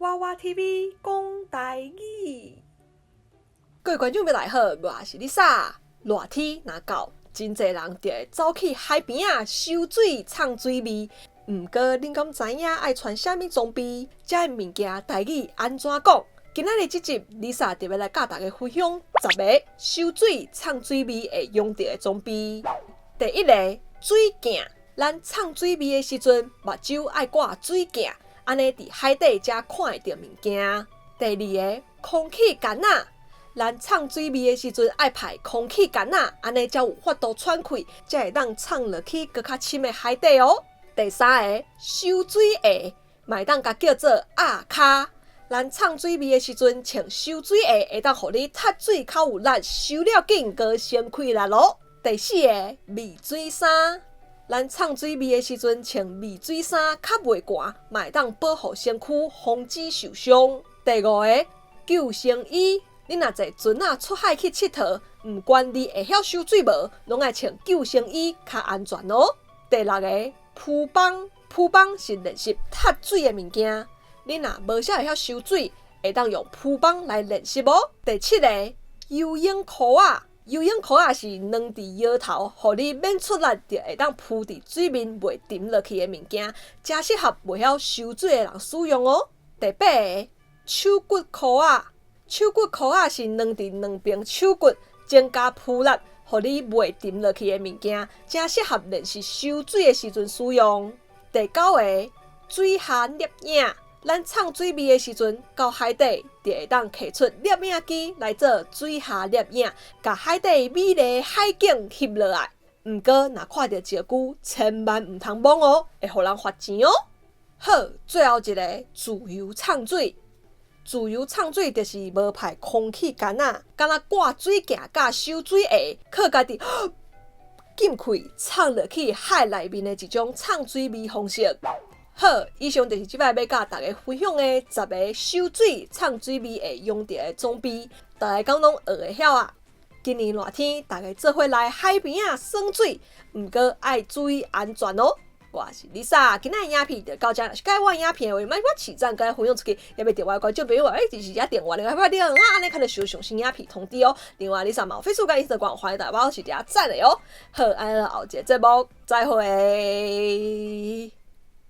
娃娃 TV 讲台语，各位观众朋友大家好，我是 Lisa。热天若到，真侪人就会走去海边啊游水、畅水味。毋过，恁敢知影爱穿啥物装备？遮个物件台语安怎讲？今仔日这集 Lisa 特别来教大家分享10个游水、畅水味会用到的装备。第一个，水镜。咱畅水味的时阵，目睭爱挂水镜，安尼伫海底才看会到物件。第二个，空气干仔。咱畅水味的时阵爱排空气干仔，安尼才有法度喘气，才会当畅落去搁较深的海底哦。第三个，收水鞋，嘛当甲叫做压骹。咱畅水味的时阵穿收水鞋，会当互你踢水较有力，收了紧，搁先开力咯。第四个，密水衫。咱畅水味的时阵穿密水衫，较袂寒，嘛会当保护身躯，防止受伤。第五个，救生衣。你若坐船仔出海去佚佗，毋管你会晓游水无，拢爱穿救生衣较安全哦。第六个，浮板。浮板是练习踢水的物件，你若无啥会晓游水，会当用浮板来练习哦。第七个，游泳裤仔。游泳裤仔是绑伫腰头，互你免出力就会当浮伫水面，袂沉落去的物件，正适合袂晓游水的人使用哦。第八个，手骨裤仔。手骨裤仔是绑伫两边手骨，增加浮力，互你袂沉落去的物件，正适合练习游水的时阵使用。第九个，水下摄影。咱畅水味的时阵，到海底就会当摕出摄影机来做水下摄影，甲海底美丽海景翕落来。毋过，若看到石龟，千万毋通摸哦，会互人罚钱哦。好，最后一个自由畅水。自由畅水就是无排空气干仔，敢若挂水镜甲收水鞋，靠家己进气畅落去海内面的一种畅水味方式。好，以上就是即摆要甲大家分享的10个游水、畅水味会用到的装备，大家敢拢学会晓啊？今年热天，大家做伙来海边啊耍水，毋过爱注意安全哦。我是 Lisa， 今仔的影片就到这，若是喜欢我影片的话，莫起赞，甲分享出去，也要订我的观众朋友话，支持加订阅，另外点安尼才能收上新影片通知哦。另外 Lisa 嘛有 Facebook 甲 Instagram，欢迎大家帮我去点赞的哦。好，安尼后一个节目再会。